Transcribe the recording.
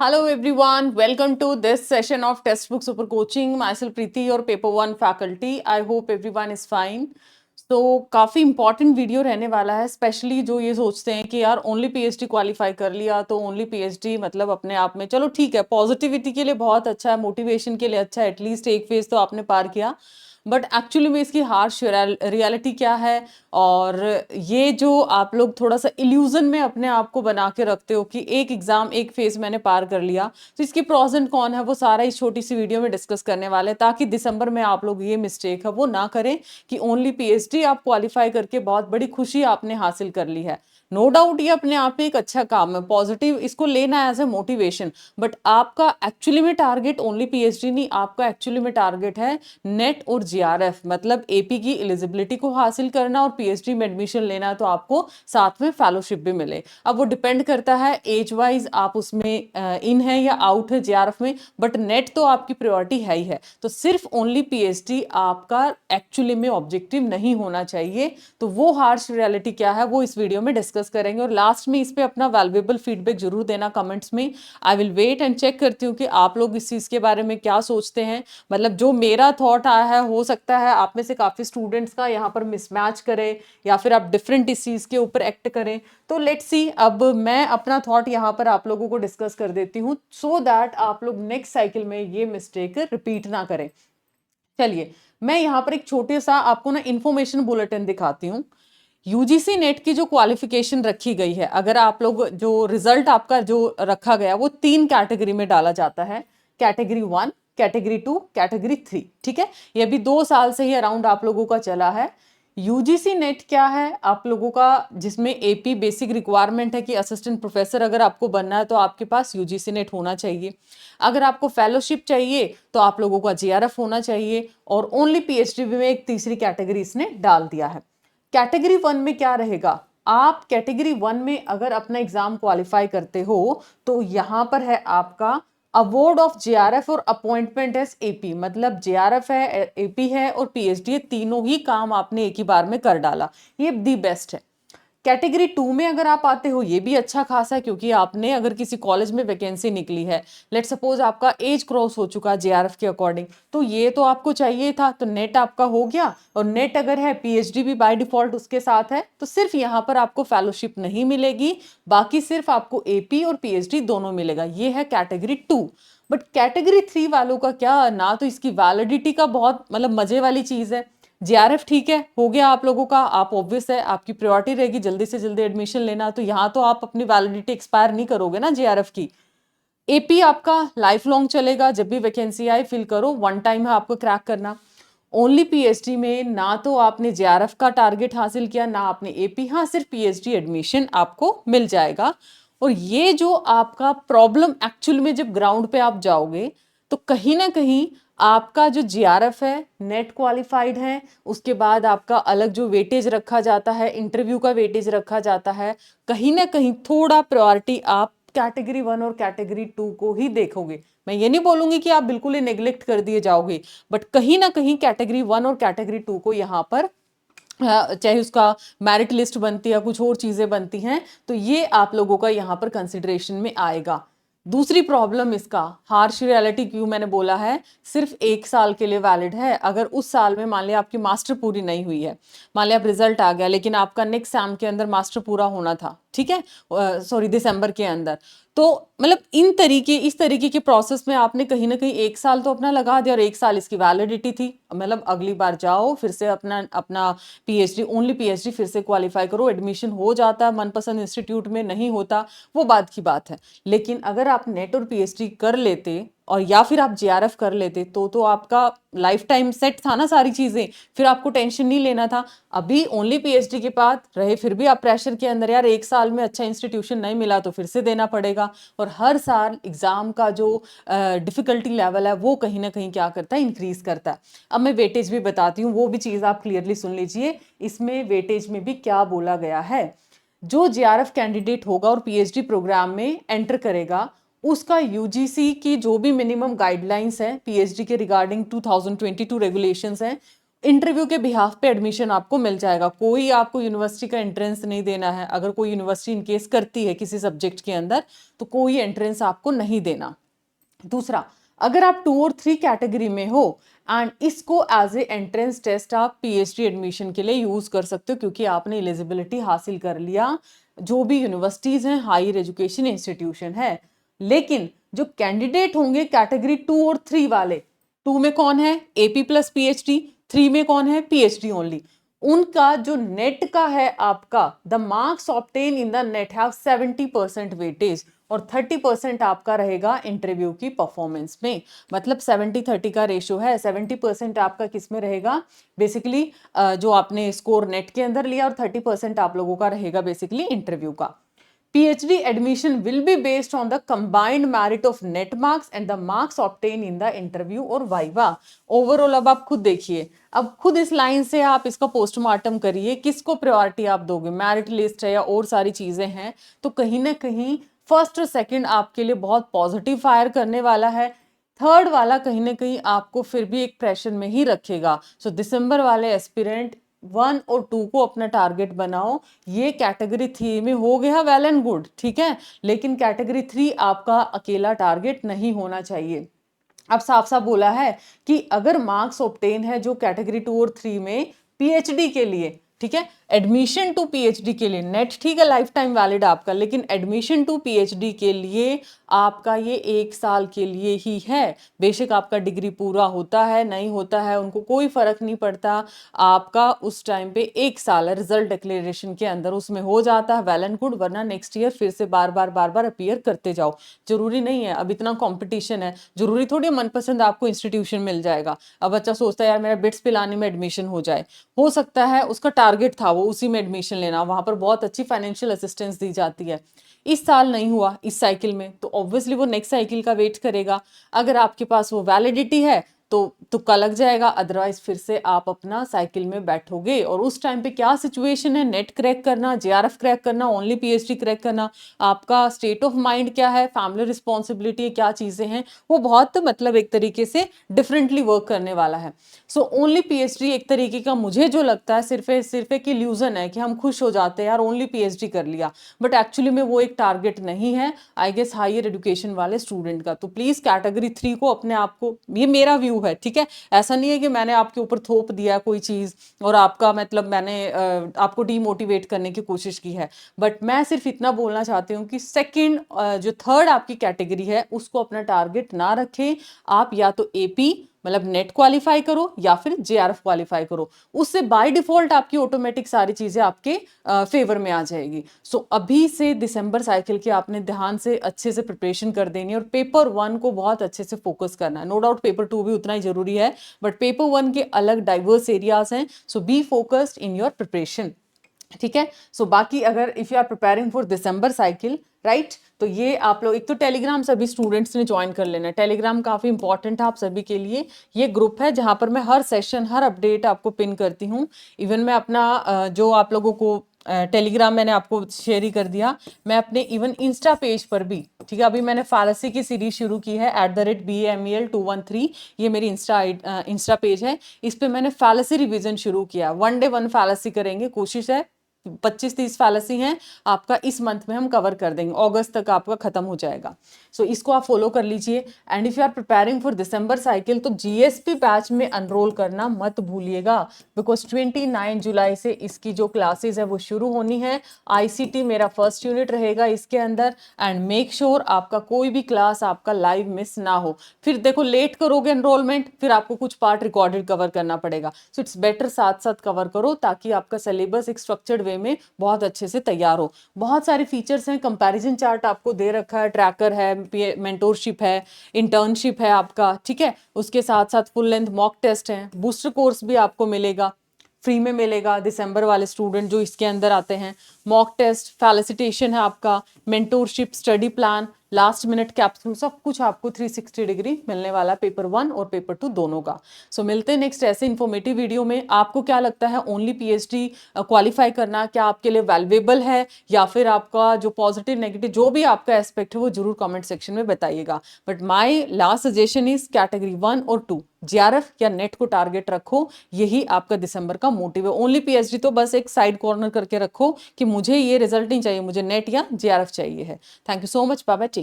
Hello everyone, welcome to this session of Textbook Super Coaching. Myself Preeti, your Paper 1 faculty. I hope everyone is fine. तो काफ़ी important video रहने वाला है, specially जो ये सोचते हैं कि यार ओनली पीएचडी क्वालिफाई कर लिया तो ओनली पीएचडी मतलब अपने आप में चलो ठीक है, पॉजिटिविटी के लिए बहुत अच्छा है, मोटिवेशन के लिए अच्छा है, एटलीस्ट एक फेज तो आपने पार किया। बट एक्चुअली में इसकी हार्श रियलिटी क्या है, और ये जो आप लोग थोड़ा सा इल्यूजन में अपने आप को बना के रखते हो कि एक एग्जाम एक फेज मैंने पार कर लिया, तो इसके प्रोज एंड कौन है वो सारा इस छोटी सी वीडियो में डिस्कस करने वाले हैं, ताकि दिसंबर में आप लोग ये मिस्टेक है वो ना करें कि ओनली पीएचडी आप क्वालिफाई करके बहुत बड़ी खुशी आपने हासिल कर ली है। नो डाउट ये अपने आप में एक अच्छा काम है, पॉजिटिव इसको लेना एज ए मोटिवेशन। बट आपका एक्चुअली में टारगेट ओनली पीएचडी नहीं, आपका एक्चुअली में टारगेट है नेट और जीआरएफ, मतलब एपी की एलिजिबिलिटी को हासिल करना और पीएचडी में एडमिशन लेना, तो आपको साथ में फेलोशिप भी मिले। अब वो डिपेंड करता है एज वाइज आप उसमें इन है या आउट है जीआरएफ में, बट नेट तो आपकी प्रायोरिटी है ही है। तो सिर्फ ओनली पीएचडी आपका एक्चुअली में ऑब्जेक्टिव नहीं होना चाहिए। तो वो हार्श रियलिटी क्या है वो इस वीडियो में डिस्कस करेंगे, और लास्ट में इस पे अपना वैल्यूएबल फीडबैक जरूर देना कमेंट्स में। I will wait and check करती हूँ कि आप लोग इस चीज के बारे में क्या सोचते हैं। मतलब जो मेरा थॉट आया है, हो सकता है आप में से काफी स्टूडेंट्स का यहाँ पर मिसमैच करे, या फिर आप डिफरेंट इस चीज के ऊपर एक्ट करें। तो लेट्स सी, अब मैं अपना थॉट यहाँ पर आप लोगों को डिस्कस कर देती हूँ, सो दैट आप लोग नेक्स्ट साइकिल में ये मिस्टेक रिपीट ना करें। चलिए, मैं यहाँ पर एक छोटे सा आपको ना इंफॉर्मेशन बुलेटिन दिखाती हूँ। यूजीसी नेट की जो क्वालिफिकेशन रखी गई है, अगर आप लोग जो रिजल्ट आपका जो रखा गया वो 3 कैटेगरी में डाला जाता है, कैटेगरी 1, कैटेगरी 2, कैटेगरी 3। ठीक है, ये भी 2 साल से ही अराउंड आप लोगों का चला है। यूजीसी नेट क्या है आप लोगों का, जिसमें एपी बेसिक रिक्वायरमेंट है कि असिस्टेंट प्रोफेसर अगर आपको बनना है तो आपके पास यूजीसी नेट होना चाहिए। अगर आपको फेलोशिप चाहिए तो आप लोगों का जीआरएफ होना चाहिए, और ओनली पीएचडी में एक तीसरी कैटेगरी इसने डाल दिया है। कैटेगरी 1 में क्या रहेगा, आप कैटेगरी 1 में अगर अपना एग्जाम क्वालिफाई करते हो तो यहां पर है आपका अवार्ड ऑफ जेआरएफ और अपॉइंटमेंट एज एपी, मतलब जेआरएफ है, एपी है और पीएचडी है, तीनों ही काम आपने एक ही बार में कर डाला, ये दी बेस्ट है। कैटेगरी 2 में अगर आप आते हो, ये भी अच्छा खासा है, क्योंकि आपने अगर किसी कॉलेज में वैकेंसी निकली है, लेट सपोज आपका एज क्रॉस हो चुका है जेआरएफ के अकॉर्डिंग, तो ये तो आपको चाहिए था, तो नेट आपका हो गया। और नेट अगर है, पीएचडी भी बाय डिफॉल्ट उसके साथ है, तो सिर्फ यहाँ पर आपको फेलोशिप नहीं मिलेगी, बाकी सिर्फ आपको एपी और पीएचडी दोनों मिलेगा। ये है कैटेगरी 2। बट कैटेगरी 3 वालों का क्या, ना तो इसकी वैलिडिटी का बहुत मतलब मजे वाली चीज है। जेआरएफ ठीक है, हो गया आप लोगों का, आप ऑब्वियस है आपकी प्रायोरिटी रहेगी जल्दी से जल्दी एडमिशन लेना, तो यहाँ तो आप अपनी वैलिडिटी एक्सपायर नहीं करोगे ना जेआरएफ की। एपी आपका लाइफ लॉन्ग चलेगा, जब भी वैकेंसी आए फिल करो, वन टाइम है आपको क्रैक करना। ओनली पीएचडी में ना तो आपने जेआरएफ का टारगेट हासिल किया, ना आपने एपी, हाँ सिर्फ पीएचडी एडमिशन आपको मिल जाएगा। और ये जो आपका प्रॉब्लम एक्चुअल में जब ग्राउंड पे आप जाओगे, तो कहीं ना कहीं आपका जो जीआरएफ है, नेट क्वालिफाइड है, उसके बाद आपका अलग जो वेटेज रखा जाता है, इंटरव्यू का वेटेज रखा जाता है, कहीं ना कहीं थोड़ा प्रायोरिटी आप कैटेगरी 1 और कैटेगरी 2 को ही देखोगे। मैं ये नहीं बोलूंगी कि आप बिल्कुल ही नेग्लेक्ट कर दिए जाओगे, बट कहीं ना कहीं कैटेगरी 1 और कैटेगरी 2 को यहाँ पर चाहे उसका मेरिट लिस्ट बनती है, कुछ और चीजें बनती हैं, तो ये आप लोगों का यहाँ पर कंसिडरेशन में आएगा। दूसरी प्रॉब्लम इसका हार्श रियलिटी क्यों मैंने बोला है, सिर्फ 1 साल के लिए वैलिड है। अगर उस साल में मान लिया आपकी मास्टर पूरी नहीं हुई है, मान लिया आप रिजल्ट आ गया लेकिन आपका नेक्स्ट एग्जाम के अंदर मास्टर पूरा होना था, ठीक है, सॉरी दिसंबर के अंदर, तो मतलब इस तरीके के प्रोसेस में आपने कहीं ना कहीं 1 साल तो अपना लगा दिया, और 1 साल इसकी वैलिडिटी थी। मतलब अगली बार जाओ फिर से अपना अपना पीएचडी, ओनली पीएचडी फिर से क्वालिफाई करो, एडमिशन हो जाता है, मनपसंद इंस्टीट्यूट में नहीं होता वो बात की बात है। लेकिन अगर आप नेट और पीएचडी कर लेते और या फिर आप जेआरएफ कर लेते, तो आपका लाइफ टाइम सेट था ना सारी चीजें, फिर आपको टेंशन नहीं लेना था। अभी ओनली पीएचडी के बाद रहे फिर भी आप प्रेशर के अंदर, यार 1 साल में अच्छा इंस्टीट्यूशन नहीं मिला तो फिर से देना पड़ेगा, और हर साल एग्जाम का जो डिफिकल्टी लेवल है वो कहीं ना कहीं क्या करता है, इंक्रीज करता है। अब मैं वेटेज भी बताती हूँ, वो भी चीज आप क्लियरली सुन लीजिए, इसमें वेटेज में भी क्या बोला गया है। जो जेआरएफ कैंडिडेट होगा और पीएचडी प्रोग्राम में एंटर करेगा, उसका यूजीसी की जो भी मिनिमम गाइडलाइंस है पीएचडी के रिगार्डिंग 2022 रेगुलेशंस हैं, इंटरव्यू के बिहाफ पे एडमिशन आपको मिल जाएगा। कोई आपको यूनिवर्सिटी का एंट्रेंस नहीं देना है। अगर कोई यूनिवर्सिटी इन केस करती है किसी सब्जेक्ट के अंदर तो कोई एंट्रेंस आपको नहीं देना। दूसरा, अगर आप 2 और 3 कैटेगरी में हो एंड इसको एज ए एंट्रेंस टेस्ट आप पीएचडी एडमिशन के लिए यूज कर सकते हो, क्योंकि आपने एलिजिबिलिटी हासिल कर लिया जो भी यूनिवर्सिटीज हैं, हायर एजुकेशन इंस्टीट्यूशन है। लेकिन जो कैंडिडेट होंगे कैटेगरी 2 और 3 वाले, 2 में कौन है एपी प्लस पीएचडी, 3 में कौन है पीएचडी ओनली, उनका जो नेट का है आपका the marks obtain in the net have 70% weightage और 30% आपका रहेगा इंटरव्यू की परफॉर्मेंस में। मतलब 70-30 का रेशियो है। 70% आपका किस में रहेगा बेसिकली जो आपने स्कोर नेट के अंदर लिया, और 30% आप लोगों का रहेगा बेसिकली इंटरव्यू का। PhD admission will be based on the combined merit of net marks and the marks obtained in the interview और viva। ओवरऑल अब आप खुद देखिए, अब खुद इस लाइन से आप इसका पोस्टमार्टम करिए, किसको प्रायोरिटी आप दोगे, मेरिट लिस्ट है या और सारी चीजें हैं, तो कहीं ना कहीं फर्स्ट और सेकंड आपके लिए बहुत पॉजिटिव फायर करने वाला है। थर्ड वाला कहीं ना कहीं आपको फिर भी एक प्रेशर में ही रखेगा। सो दिसंबर वाले एस्पिरेंट 1 और 2 को अपना टारगेट बनाओ। ये कैटेगरी 3 में हो गया वेल एंड गुड, ठीक है, लेकिन कैटेगरी 3 आपका अकेला टारगेट नहीं होना चाहिए। अब साफ साफ बोला है कि अगर मार्क्स ऑब्टेन है जो कैटेगरी 2 और 3 में पीएचडी के लिए, ठीक है, एडमिशन टू पीएचडी के लिए नेट ठीक है लाइफ टाइम वैलिड आपका, लेकिन एडमिशन टू पीएचडी के लिए आपका ये 1 साल के लिए ही है। बेशक आपका डिग्री पूरा होता है नहीं होता है उनको कोई फर्क नहीं पड़ता, आपका उस टाइम पे 1 साल है, रिजल्ट डिक्लेरेशन के अंदर उसमें हो जाता है वेल एंड गुड, वरना नेक्स्ट ईयर फिर से बार बार अपीयर करते जाओ। जरूरी नहीं है, अब इतना कॉम्पिटिशन है, जरूरी थोड़ी मनपसंद आपको इंस्टीट्यूशन मिल जाएगा। अब बच्चा सोचता है यार मेरा बिट्स पिलानी में एडमिशन हो जाए, हो सकता है उसका टारगेट था वो उसी में एडमिशन लेना, वहां पर बहुत अच्छी फाइनेंशियल असिस्टेंस दी जाती है। इस साल नहीं हुआ इस साइकिल में तो ऑब्वियसली वो नेक्स्ट साइकिल का वेट करेगा। अगर आपके पास वो वैलिडिटी है तो तुक्का लग जाएगा, अदरवाइज फिर से आप अपना साइकिल में बैठोगे। और उस टाइम पे क्या सिचुएशन है, नेट क्रैक करना, जेआरएफ क्रैक करना, ओनली पीएचडी क्रैक करना, आपका स्टेट ऑफ माइंड क्या है, फैमिली रिस्पॉन्सिबिलिटी क्या चीजें हैं, वो बहुत मतलब एक तरीके से डिफरेंटली वर्क करने वाला है। सो ओनली पीएचडी एक तरीके का मुझे जो लगता है सिर्फ एक इल्यूजन है कि हम खुश हो जाते हैं यार ओनली पीएचडी कर लिया, बट एक्चुअली में वो एक टारगेट नहीं है आई गेस हायर एजुकेशन वाले स्टूडेंट का। तो प्लीज कैटेगरी 3 को अपने आप को, ये मेरा व्यू है, ठीक है, ऐसा नहीं है कि मैंने आपके ऊपर थोप दिया कोई चीज और आपका मतलब मैंने आपको डीमोटिवेट करने की कोशिश की है, बट मैं सिर्फ इतना बोलना चाहती हूँ कि सेकंड जो थर्ड आपकी कैटेगरी है उसको अपना टारगेट ना रखें। आप या तो एपी मतलब नेट क्वालिफाई करो या फिर जेआरएफ क्वालिफाई करो, उससे बाय डिफॉल्ट आपकी ऑटोमेटिक सारी चीजें आपके फेवर में आ जाएगी। सो अभी से दिसंबर साइकिल की आपने ध्यान से अच्छे से प्रिपरेशन कर देनी है और पेपर 1 को बहुत अच्छे से फोकस करना है। नो डाउट पेपर 2 भी उतना ही जरूरी है, बट पेपर 1 के अलग डाइवर्स एरियाज हैं, so be focused in your preparation, ठीक है। सो बाकी अगर if you are preparing for December cycle right, तो ये आप लोग एक तो टेलीग्राम सभी स्टूडेंट्स ने ज्वाइन कर लेना है। टेलीग्राम काफी इंपॉर्टेंट है आप सभी के लिए। ये ग्रुप है जहां पर मैं हर सेशन हर अपडेट आपको पिन करती हूँ। इवन मैं अपना जो आप लोगों को टेलीग्राम मैंने आपको शेयर ही कर दिया, मैं अपने इवन इंस्टा पेज पर भी, ठीक है, अभी मैंने फारसी की सीरीज शुरू की है @BAMEL213, ये मेरी इंस्टा पेज है, इस पे मैंने फालसी रिवीजन शुरू किया। 1 डे 1 फालसी करेंगे, कोशिश है 25-30 फैलेसी हैं आपका इस मंथ में हम कवर कर देंगे, अगस्त तक आपका खत्म हो जाएगा। सो इसको आप फॉलो कर लीजिए। And if you are preparing for December cycle तो जीएसपी बैच में एनरोल करना मत भूलिएगा, बिकॉज 29 जुलाई से इसकी जो क्लासेस है वो शुरू होनी है। आईसीटी मेरा फर्स्ट यूनिट रहेगा इसके अंदर, एंड मेक श्योर आपका कोई भी क्लास आपका लाइव मिस ना हो। फिर देखो लेट करोगे एनरोलमेंट, फिर आपको कुछ पार्ट रिकॉर्डेड कवर करना पड़ेगा। सो इट्स बेटर साथ साथ कवर करो ताकि आपका सिलेबस एक स्ट्रक्चर्ड में बहुत अच्छे से तैयार हो। बहुत सारे फीचर्स हैं, कंपैरिजन चार्ट आपको दे रखा है, ट्रैकर है, मेंटोरशिप है, इंटर्नशिप है आपका, ठीक है, उसके साथ साथ फुल लेंथ मॉक टेस्ट है, बूस्टर कोर्स भी आपको मिलेगा, फ्री में मिलेगा दिसंबर वाले स्टूडेंट जो इसके अंदर आते हैं। मॉक टेस्ट, फैसिलिटेशन है आपका, mentorship, study plan, last minute capsule, सब कुछ आपको 360 डिग्री मिलने वाला है पेपर 1 और पेपर 2 दोनों का। सो मिलते हैं नेक्स्ट ऐसे इन्फॉर्मेटिव वीडियो में। आपको क्या लगता है ओनली पीएचडी क्वालिफाई करना क्या आपके लिए वैल्यूएबल है, या फिर आपका जो पॉजिटिव नेगेटिव जो भी आपका एस्पेक्ट है वो जरूर कमेंट सेक्शन में बताइएगा। But my last suggestion is category 1 और 2 जेआरएफ या नेट को टारगेट रखो, यही आपका दिसंबर का मोटिव है। ओनली पीएचडी तो बस एक साइड कॉर्नर करके रखो कि मुझे ये रिजल्ट नहीं चाहिए, मुझे नेट या जेआरएफ चाहिए है। Thank you so much, bye bye.